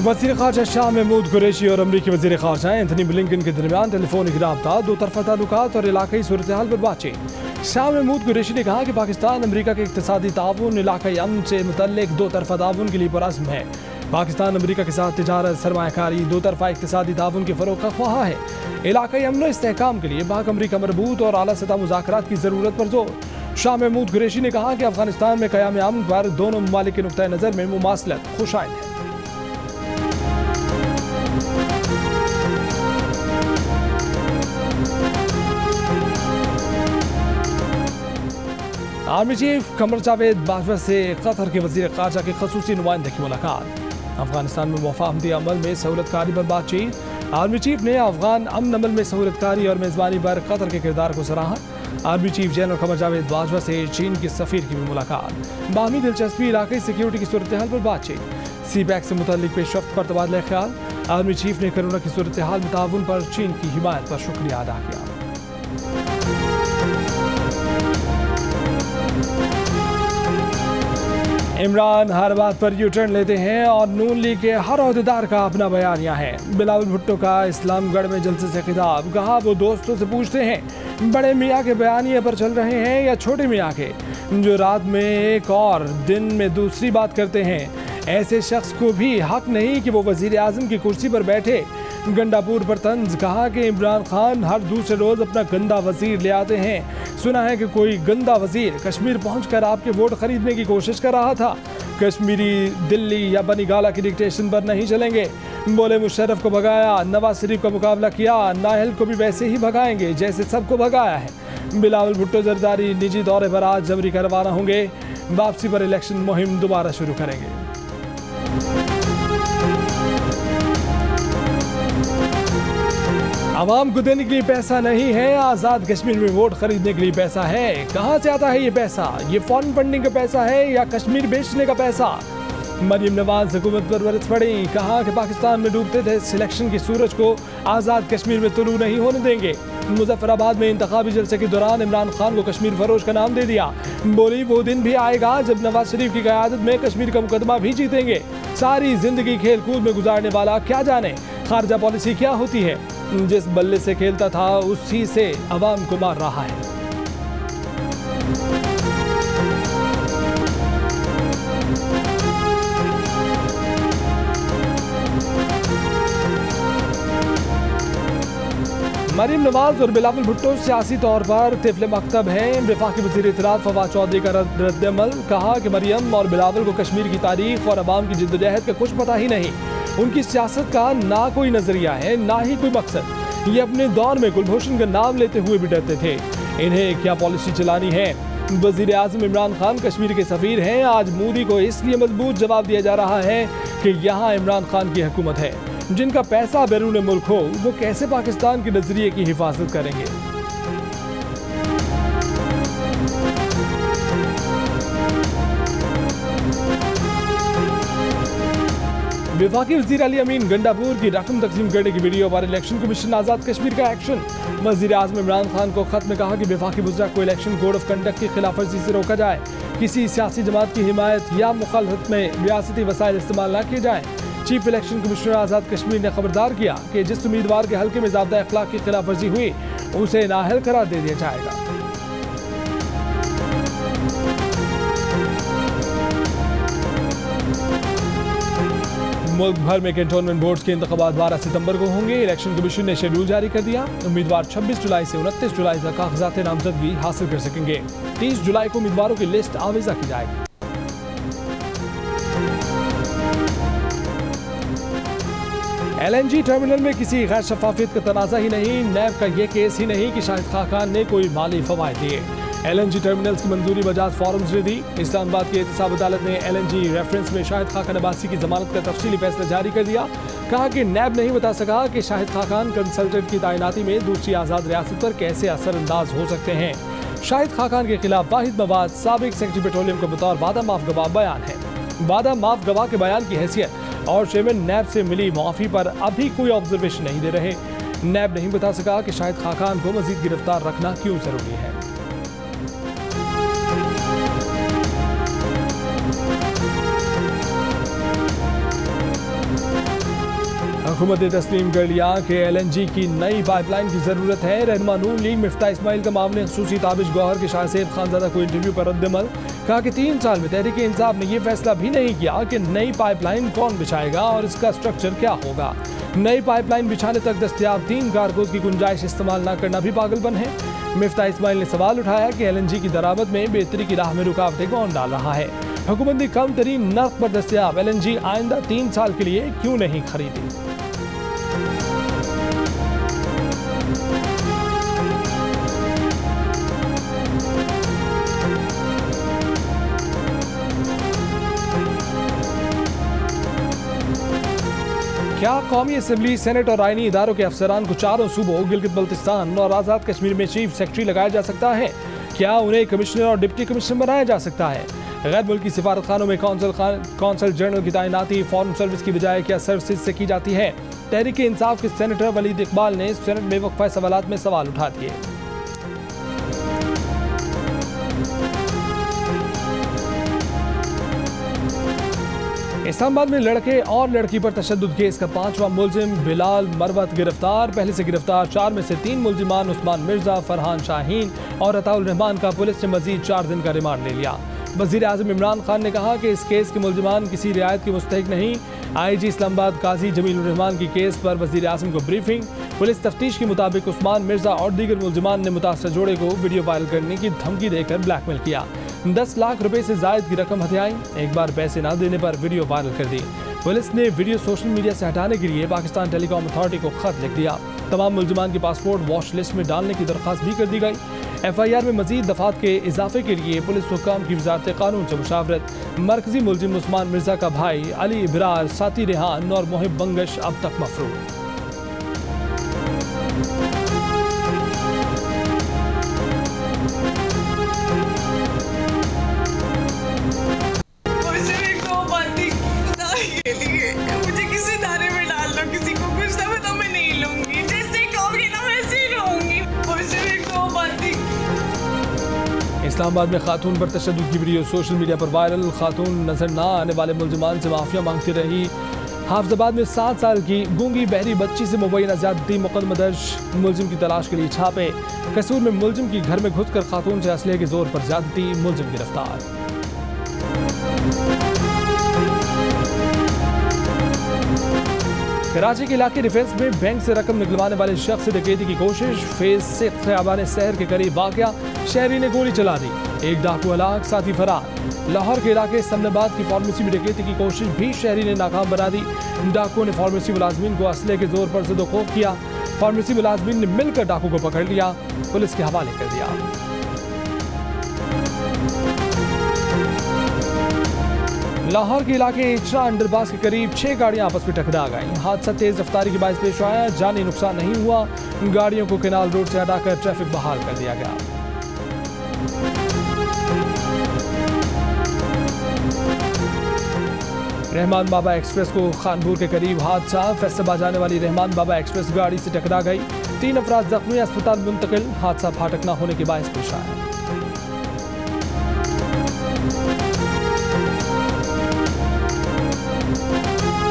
वज़ीर ख़ारजा शाह महमूद कुरैशी और अमरीकी वज़ीर ख़ारजा एंथनी ब्लिंकन के दरमियान टेलीफोनिक रब्ता, दो तरफ़ा ताल्लुकात और इलाक़ाई सूरत हाल पर बातचीत। शाह महमूद कुरैशी ने कहा कि पाकिस्तान अमरीका के इक़्तिसादी ताउन, इलाक़ाई अमन से मुतल्लिक़ दो तरफ़ा ताउन के लिए पुरअज़्म है। पाकिस्तान अमरीका के साथ तिजारत, सरमायाकारी, दो तरफ़ा इक़्तिसादी ताउन के फ़रोग़ का ख्वाह है। इलाक़ाई अमन व इस्तेहकाम के लिए पाक अमरीका मरबूत और आला सतह मुज़ाकरात की ज़रूरत पर जोर। शाह महमूद कुरैशी ने कहा कि अफ़गानिस्तान में क़याम अमन पर दोनों ममालिक के नुक़्ता नज़र में मुमासलत खुशाइद है। आर्मी चीफ कमर जावेद बाजवा से कतर के वज़ीर ख़ारजा के ख़ुसूसी नुमाइंदे की मुलाकात। अफगानिस्तान में वफाकती अमल में सहूलतकारी पर बातचीत। आर्मी चीफ ने अफगान अमन अमल में सहूलतकारी और मेज़बानी पर कतर के किरदार को सराहा। Army chief general Qamar Javed Bajwa से चीन के सफ़ीर की भी मुलाकात। बाहमी दिलचस्पी, इलाक़ाई सिक्योरिटी की सूरत हाल पर बातचीत। सीपैक से मुतल्लिक़ पेशरफ्त पर तबादला ख्याल। आर्मी चीफ ने कोरोना की सूरत हाल में ताउन पर चीन की हिमायत पर शुक्रिया अदा किया। इमरान हर बात पर यू टर्न लेते हैं और नून लीग के हर अहदेदार का अपना बयानिया है। बिलावल भुट्टो का इस्लामगढ़ में जलसे से खिताब, कहा वो दोस्तों से पूछते हैं बड़े मियाँ के बयानिए पर चल रहे हैं या छोटे मियाँ के, जो रात में एक और दिन में दूसरी बात करते हैं। ऐसे शख्स को भी हक नहीं कि वो वज़ीर आज़म की कुर्सी पर बैठे। गंडापुर पर तंज, कहा कि इमरान खान हर दूसरे रोज़ अपना गंदा वज़ीर ले आते हैं। सुना है कि कोई गंदा वज़ीर कश्मीर पहुंचकर आपके वोट खरीदने की कोशिश कर रहा था। कश्मीरी दिल्ली या बनीगाला की डिक्टेशन पर नहीं चलेंगे। बोले मुशर्रफ को भगाया, नवाज शरीफ का मुकाबला किया, नाहल को भी वैसे ही भगाएंगे जैसे सबको भगाया है। बिलावल भुट्टो जरदारी निजी दौरे पर आज जबरी का रवाना होंगे। वापसी पर इलेक्शन मुहिम दोबारा शुरू करेंगे। आवाम को देने के लिए पैसा नहीं है, आज़ाद कश्मीर में वोट खरीदने के लिए पैसा है। कहाँ से आता है ये पैसा? ये फॉरेन फंडिंग का पैसा है या कश्मीर बेचने का पैसा? मरीम नवाज हुकूमत पर बरस पड़ी, कहा कि पाकिस्तान में डूबते थे सिलेक्शन की सूरज को आज़ाद कश्मीर में तुलू नहीं होने देंगे। मुजफ्फराबाद में इंतखाबी जलसे के दौरान इमरान खान को कश्मीर फरोश का नाम दे दिया। बोली वो दिन भी आएगा जब नवाज शरीफ की क़यादत में कश्मीर का मुकदमा भी जीतेंगे। सारी जिंदगी खेल कूद में गुजारने वाला क्या जाने खारजा पॉलिसी क्या होती है। जिस बल्ले से खेलता था उसी से अवाम को मार रहा है। मरीम नवाज और बिलावल भुट्टो सियासी तौर पर तिफले मकतब हैं। वफाकी वज़ीर इत्तलात फवाद चौधरी का रद्द-ए-अमल, कहा कि मरियम और बिलावल को कश्मीर की तारीख और अवाम की जिद्दोजहद का कुछ पता ही नहीं। उनकी सियासत का ना कोई नजरिया है ना ही कोई मकसद। ये अपने दौर में कुलभूषण का नाम लेते हुए भी डरते थे। इन्हें क्या पॉलिसी चलानी है? वज़ीर आज़म इमरान खान कश्मीर के सफ़ीर हैं। आज मोदी को इसलिए मजबूत जवाब दिया जा रहा है कि यहाँ इमरान खान की हुकूमत है। जिनका पैसा बैरून मुल्क हो वो कैसे पाकिस्तान के नजरिए की हिफाजत करेंगे? वफाकी वज़ीर अली अमीन गंडापुर की रकम तकसीम करने की वीडियो पर इलेक्शन कमीशन आज़ाद कश्मीर का एक्शन। वज़ीर आज़म इमरान खान को खत में कहा कि वफाकी वज़रा को इलेक्शन कोड ऑफ कंडक्ट की खिलाफ वर्जी से रोका जाए। किसी सियासी जमात की हिमायत या मुखालफत में रियासती वसाइल इस्तेमाल न किए जाएँ। Chief election commissioner Azad Kashmir ने खबरदार किया कि जिस उम्मीदवार के हल्के में ज़ाब्ता अखलाक की खिलाफ वर्जी हुई उसे नाअहल करार दे दिया जाएगा। मुल्क भर में कैंटोनमेंट बोर्ड्स के इंतखाबात 12 सितंबर को होंगे। इलेक्शन कमीशन ने शेड्यूल जारी कर दिया। उम्मीदवार 26 जुलाई से 29 जुलाई तक कागजात नामजदगी हासिल कर सकेंगे। 30 जुलाई को उम्मीदवारों की लिस्ट आवेजा की जाएगी। LNG टर्मिनल में किसी गैर शफाफियत का तनाज़ा ही नहीं। नैब का ये केस ही नहीं कि शाहिद खाकान ने कोई माली फवायद दिए। LNG टर्मिनल्स की मंजूरी बजाज फॉरम्स ने दी। इस्लामाबाद की एहतसाब अदालत ने LNG रेफरेंस में शाहिद खाकान अब्बासी की जमानत का तफसीली फैसला जारी कर दिया। कहा कि नैब नहीं बता सका कि शाहिद खाकान कंसल्टेंट की तैनाती में दूसरी आज़ाद रियासत पर कैसे असरअंदाज हो सकते हैं। शाहिद खाकान के खिलाफ वाहिद मवाद साबिक सेक्रेटरी पेट्रोलियम का बतौर वादा माफ गवाह बयान है। वादा माफ गवाह के बयान की हैसियत और चेयरमैन नैब से मिली मुआफ़ी पर अभी कोई ऑब्जर्वेशन नहीं दे रहे। नैब नहीं बता सका कि शाहिद खाकान को मजीद गिरफ्तार रखना क्यों जरूरी है। हुकूमत ने तस्लीम कर लिया कि LNG की नई पाइपलाइन की ज़रूरत है। रहनुमा नून लीग मिफ्ता इस्माइल का मामले खसूसी ताबिश गौहर के शाहसेब खानजादा को इंटरव्यू पर रद्दमल। कहा कि 3 साल में तहरीक इंसाफ ने यह फैसला भी नहीं किया कि नई पाइपलाइन कौन बिछाएगा और इसका स्ट्रक्चर क्या होगा। नई पाइपलाइन बिछाने तक दस्तयाब 3 कार्गोज की गुंजाइश इस्तेमाल न करना भी पागलपन है। मिफ्ता इस्माइल ने सवाल उठाया कि LNG की दरामद में बेहतरी की राह में रुकावटें कौन डाल रहा है। हुकूमत ने कम तरीन नर्क पर दस्तयाब LNG आइंदा 3 साल के लिए क्यों नहीं खरीदी। क्या कौमी असम्बली, सेनेट और आईनी इदारों के अफसरान को चारों सूबों गिलगित बल्तिस्तान और आज़ाद कश्मीर में चीफ सेक्रेटरी लगाया जा सकता है? क्या उन्हें कमिश्नर और डिप्टी कमिश्नर बनाया जा सकता है? गैर मुल्की सिफारत खानों में कौंसल जनरल की तैनाती फॉरेन सर्विस की बजाय क्या सर्विसेज से की जाती है? तहरीक इंसाफ के सेनेटर वलीद इकबाल ने सेनेट में वक्फा सवालात में सवाल उठा दिए। इस्लामाबाद में लड़के और लड़की पर तशद्दुद केस का 5वां मुलजिम बिलाल मरवत गिरफ्तार। पहले से गिरफ्तार 4 में से 3 मुलजिमान उस्मान मिर्जा, फरहान शाहीन और अताउल रहमान का पुलिस ने मजीद 4 दिन का रिमांड ले लिया। वज़ीर आज़म इमरान खान ने कहा कि इस केस के मुलजिमान किसी रियायत के मुस्तहिक नहीं। IG इस्लामाबाद काजी जमील रहमान की केस पर वज़ीर आज़म को ब्रीफिंग। पुलिस तफ्तीश के मुताबिक उस्मान मिर्जा और दीगर मुलजिमान ने मुतासर जोड़े को वीडियो वायरल करने की धमकी देकर ब्लैकमेल किया। 10 लाख रुपए से जायद की रकम हथियाई। एक बार पैसे न देने पर वीडियो वायरल कर दी। पुलिस ने वीडियो सोशल मीडिया से हटाने के लिए पाकिस्तान टेलीकॉम अथॉरिटी को खत लिख दिया। तमाम मुलजिमान के पासपोर्ट वॉच लिस्ट में डालने की दरख्वास्त भी कर दी गई। FIR में मजीद दफात के इजाफे के लिए पुलिस हुक्काम की वजारत कानून से मुशावरत। मरकजी मुलजिम उस्मान मिर्जा का भाई अली इबरार, साथी रेहान और मोहिब बंगश अब तक मफरूर। मुझे किसी दायरे में डाल दो, किसी को कुछ ना तो मैं नहीं लूंगी, जैसे कहोगे ना वैसे ही रहूंगी। इस्लामाबाद में खातून पर तशद्दुद की वीडियो सोशल मीडिया पर वायरल। खातून नजर न आने वाले मुलजिमान से माफिया मांगती रही। हाफिजाबाद में 7 साल की गूंगी बहरी बच्ची से मुबैना ज़्यादती मुकदमा दर्ज। मुलजिम की तलाश के लिए छापे। कसूर में मुलजिम की घर में घुसकर खातून से असलहे के जोर पर ज़्यादती, मुलजिम गिरफ्तार। कराची के इलाके डिफेंस में बैंक से रकम निकलवाने वाले शख्स से डकैती की कोशिश। फेज 6 खयाबान शहर के करीब वाक़या। शहरी ने गोली चला दी। एक डाकू हलाक, साथी फरार। लाहौर के इलाके समनाबाद की फार्मेसी में डकैती की कोशिश भी शहरी ने नाकाम बना दी। डाकुओं ने फार्मेसी मुलाजमीन को असले के जोर पर ज़द-ओ-खौफ किया। फार्मेसी मुलाजमीन ने मिलकर डाकू को पकड़ लिया, पुलिस के हवाले कर दिया। लाहौर के इलाके इचरा अंडरपास के करीब 6 गाड़ियां आपस में टकरा गईं। हादसा तेज रफ्तारी के बायस पेश आया। जानी नुकसान नहीं हुआ। गाड़ियों को केनाल रोड से हटाकर ट्रैफिक बहाल कर दिया गया। रहमान बाबा एक्सप्रेस को खानपुर के करीब हादसा। फैसलाबाद जाने वाली रहमान बाबा एक्सप्रेस गाड़ी से टकरा गई। 3 अफराद जख्मी, अस्पताल मुंतकिल। हादसा फाटक न होने के बायस पेश आया।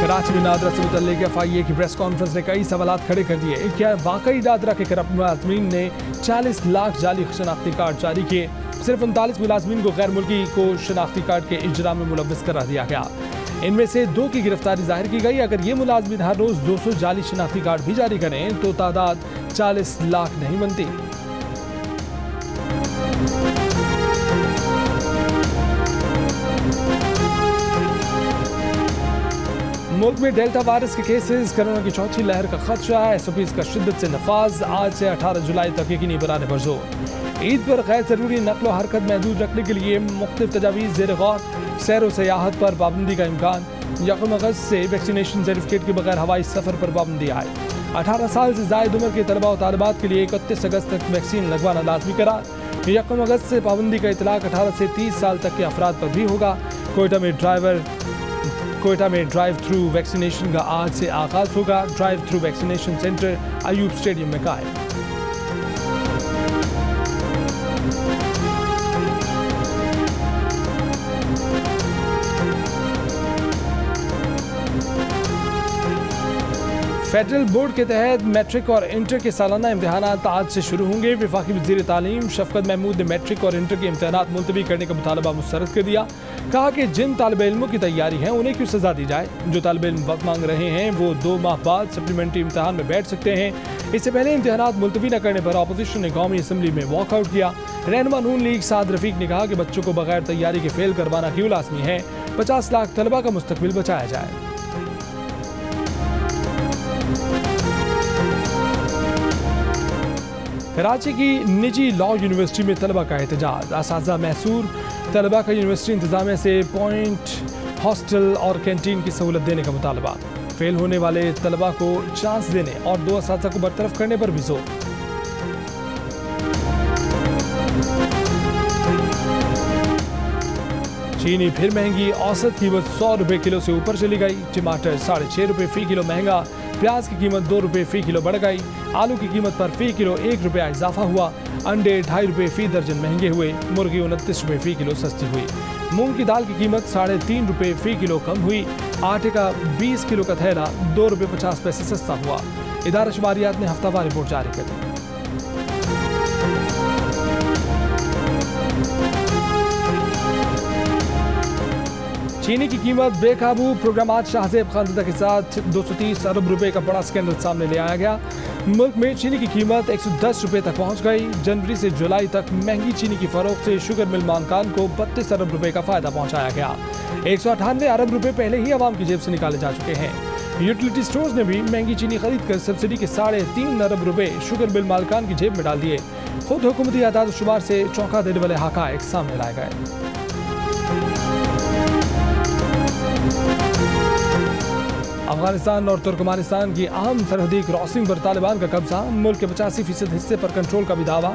कराची में नादरा से मुतल्लिक FIA की प्रेस कॉन्फ्रेंस ने कई सवालात खड़े कर दिए। क्या वाकई नादरा के करप्ट मुलाजमीन ने 40 लाख जाली शनाख्ती कार्ड जारी किए? सिर्फ 39 मुलाजमीन को गैर मुल्की को शनाख्ती कार्ड के इजरा में मुलव्वस करार दिया गया। इनमें से 2 की गिरफ्तारी जाहिर की गई। अगर ये मुलाजमीन हर रोज 200 जाली शनाख्ती कार्ड भी जारी करें तो तादाद 40 लाख नहीं बनती। मुल्क में डेल्टा वायरस के केसेस, कोरोना की चौथी लहर का खदशा। SOPs का शिद्दत से नफाज। आज से 18 जुलाई तक यकीनी बनाने पर जोर। ईद पर गैर जरूरी नकलो हरकत महदूद रखने के लिए मुख्तलिफ तजावीज़ ज़ेर गौर। सैर व सयाहत पर पाबंदी का इम्कान। 1 अगस्त से वैक्सीनेशन सर्टिफिकेट के बगैर हवाई सफ़र पर पाबंदी आए। 18 साल से ज़ायद उम्र के तलबा और तालिबात के लिए 31 अगस्त तक वैक्सीन लगवाना लाजमी करार। 1 अगस्त से पाबंदी का इतलाक 18 से 30 साल तक के अफराद पर भी होगा। कोयटा में ड्राइव थ्रू वैक्सीनेशन का आज से आगाज होगा। Drive through vaccination centre Ayub stadium में कायम। फेडरल बोर्ड के तहत मैट्रिक और इंटर के सालाना इम्तिहानात आज से शुरू होंगे। वफाकी वज़ीर तालीम शफकत महमूद ने मैट्रिक और इंटर के इम्तिहानात मुलतवी करने का मुतालबा मुस्तरद कर दिया। कहा कि जिन तालिब इल्मों की तैयारी है उन्हें क्यों सजा दी जाए। जो तालिब इल्म वक्त मांग रहे हैं वो 2 माह बाद सप्लीमेंट्री इम्तिहान में बैठ सकते हैं। इससे पहले इम्तिहानात मुलतवी न करने पर अपोजिशन ने कौमी असम्बली में वॉकआउट किया। रहनुमा नून लीग साद रफीक ने कहा कि बच्चों को बगैर तैयारी के फेल करवाना क्यों लाजमी है। 50 लाख तलबा का मुस्तकबिल बचाया जाए। कराची की निजी लॉ यूनिवर्सिटी में तलबा का एहतजाज। असातिज़ा महसूर तलबा का यूनिवर्सिटी इंतजामिया से पॉइंट हॉस्टल और कैंटीन की सहूलत देने का मुतालबा। फेल होने वाले तलबा को चांस देने और 2 असातिज़ा को बरतरफ करने पर भी जोर। चीनी फिर महंगी, औसत कीमत 100 रुपये किलो से ऊपर चली गई। टमाटर 6.5 रुपये फ़ी किलो महंगा। प्याज की कीमत 2 रुपये फ़ी किलो बढ़ गई। आलू की कीमत पर फ़ी किलो 1 रुपया इजाफा हुआ। अंडे 2.5 रुपये फ़ी दर्जन महंगे हुए। मुर्गी 29 रुपये फ़ी किलो सस्ती हुई। मूंग की दाल की कीमत 3.5 रुपये फ़ी किलो कम हुई। आटे का 20 किलो का थैला 2 रुपये 50 पैसे सस्ता हुआ। इदारा शुमारियात ने हफ्तावार रिपोर्ट जारी कर दी। चीनी की कीमत बेकाबू। प्रोग्रामात शाहजेब खानज़दा के साथ 230 अरब रुपए का बड़ा स्कैंडल सामने ले आया गया। मुल्क में चीनी की कीमत 110 रुपए तक पहुंच गई। जनवरी से जुलाई तक महंगी चीनी की फरोख्त से शुगर मिल मानकान को 32 अरब रुपए का फायदा पहुंचाया गया। 198 अरब रुपए पहले ही आवाम की जेब से निकाले जा चुके हैं। यूटिलिटी स्टोर्स ने भी महंगी चीनी खरीद कर सब्सिडी के 3.5 अरब रुपए शुगर मिल मालकान की जेब में डाल दिए। खुद हुकूमती आदाद शुमार से चौंका देने वाले हकायक सामने लाए गए। अफगानिस्तान और तुर्कमानिस्तान की अहम सरहदी क्रॉसिंग पर तालिबान का कब्जा। मुल्क के 85% हिस्से पर कंट्रोल का भी दावा।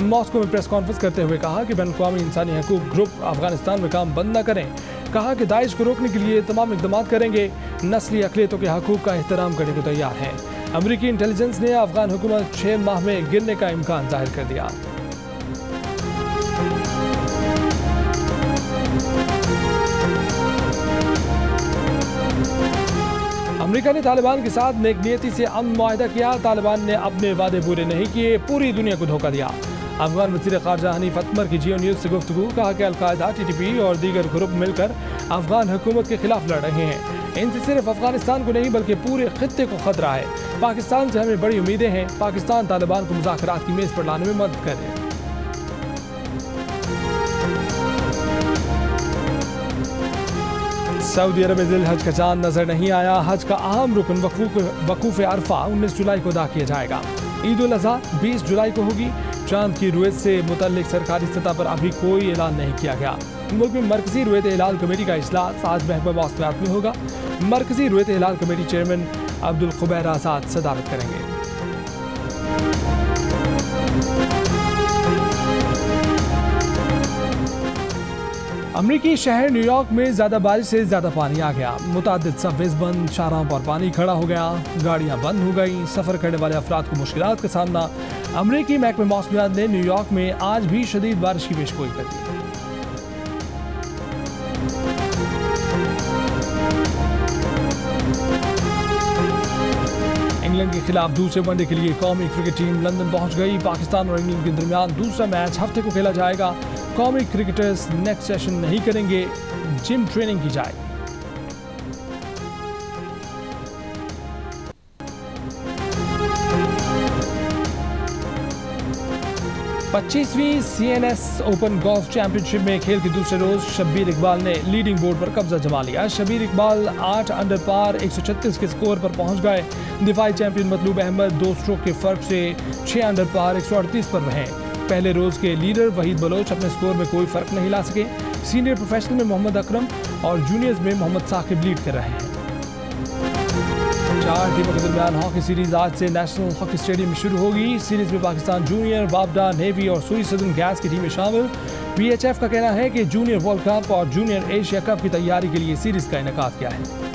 मॉस्को में प्रेस कॉन्फ्रेंस करते हुए कहा कि बैनुल-अक़वामी इंसानी हकूक ग्रुप अफगानिस्तान में काम बंद न करें। कहा कि दाइश को रोकने के लिए तमाम इक़दाम करेंगे। नस्ली अक़लियतों के हकूक का एहतराम करने को तैयार हैं। अमरीकी इंटेलिजेंस ने अफगान हुकूमत 6 माह में गिरने का इम्कान जाहिर कर दिया। अमेरिका ने तालिबान के साथ नेकनियती से अमन मुआहिदा किया। तालिबान ने अपने वादे पूरे नहीं किए, पूरी दुनिया को धोखा दिया। अफगान वज़ीर ख़ारजा हनीफ अतमर की जियो न्यूज़ से गुफ्तगू। कहा कि अलकायदा, TTP और दीगर ग्रुप मिलकर अफगान हुकूमत के खिलाफ लड़ रहे हैं। इनसे सिर्फ अफगानिस्तान को नहीं बल्कि पूरे खित्ते को खतरा है। पाकिस्तान से हमें बड़ी उम्मीदें हैं। पाकिस्तान तालिबान को मुज़ाकरात की मेज़ पर लाने में मदद करे। सऊदी अरब में ज़िल हज का चांद नजर नहीं आया। हज का अहम रुकन वकूफ़ अरफा 19 जुलाई को अदा किया जाएगा। ईद उल अज़हा 20 जुलाई को होगी। चांद की रुयत से मुतल्लिक सरकारी सतह पर अभी कोई ऐलान नहीं किया गया। मुल्क में मरकजी रुयत हिलाल कमेटी का इजलास आज महबूब मौसमियात में होगा। मरकजी रुयत हिलाल कमेटी चेयरमैन अब्दुल ख़ुबैर आज़ाद सदारत करेंगे। अमरीकी शहर न्यूयॉर्क में ज़्यादा बारिश से ज़्यादा पानी आ गया। मुतादिद सबवेज़ बंद, शाहराहों पर पानी खड़ा हो गया, गाड़ियाँ बंद हो गई। सफ़र करने वाले अफराद को मुश्किलात का सामना। अमरीकी महकमे मौसमियात ने न्यूयॉर्क में आज भी शदीद बारिश की पेशगोई कर दी। इंग्लैंड के खिलाफ दूसरे वनडे के लिए कौमी क्रिकेट टीम लंदन पहुंच गई। पाकिस्तान और इंग्लैंड के दरमियान दूसरा मैच हफ्ते को खेला जाएगा। कौमी क्रिकेटर्स नेक्स्ट सेशन नहीं करेंगे, जिम ट्रेनिंग की जाएगी। 25वीं CNS ओपन गोल्फ चैंपियनशिप में खेल के दूसरे रोज शब्बीर इकबाल ने लीडिंग बोर्ड पर कब्जा जमा लिया। शब्बीर इकबाल 8 अंडर पार 136 के स्कोर पर पहुंच गए। दिफाई चैंपियन मतलूब अहमद 2 स्ट्रोक के फर्क से 6 अंडर पार 138 पर रहे। पहले रोज के लीडर वहीद बलोच अपने स्कोर में कोई फर्क नहीं ला सके। सीनियर प्रोफेशनल में मोहम्मद अकरम और जूनियर्स में मोहम्मद साकिब लीड कर रहे हैं। 4 टीमों के दरमियान हॉकी सीरीज आज से नेशनल हॉकी स्टेडियम में शुरू होगी। सीरीज में पाकिस्तान जूनियर, वापडा, नेवी और सुई सदर्न गैस की टीमें शामिल। PHF का कहना है कि जूनियर वर्ल्ड कप और जूनियर एशिया कप की तैयारी के लिए सीरीज का इनेकाद किया है।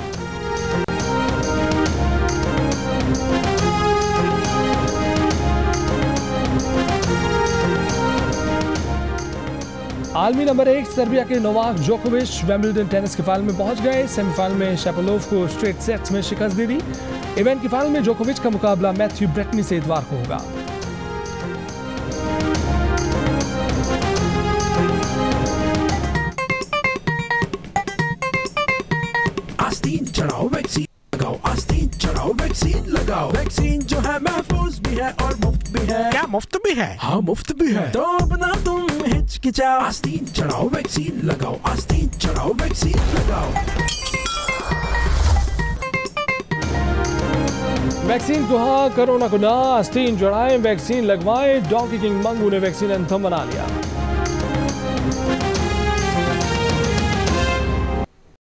आलमी नंबर 1 सर्बिया के नोवाक जोकोविच विंबलडन टेनिस के फाइनल में पहुंच गए। सेमीफाइनल में शेपोलोव को स्ट्रेट सेट्स में शिकस्त दे दी। इवेंट के फाइनल में जोकोविच का मुकाबला मैथ्यू ब्रेटनी से इतवार को होगा। आस्तीन चढ़ाओ वैक्सीन लगाओ, आस्तीन चढ़ाओ वैक्सीन लगाओ। वैक्सीन जो है महफूज भी है और मुफ्त भी है। क्या मुफ्त भी है? हाँ मुफ्त भी है। तो अपना तुम हिचकिचाओ, आस्तीन चढ़ाओ वैक्सीन लगाओ, आस्तीन चढ़ाओ वैक्सीन लगाओ। वैक्सीन को हाँ, कोरोना को ना, आस्तीन चढ़ाएं, वैक्सीन लगवाएं। डोंकी किंग मंगू ने वैक्सीन एंथम बना लिया।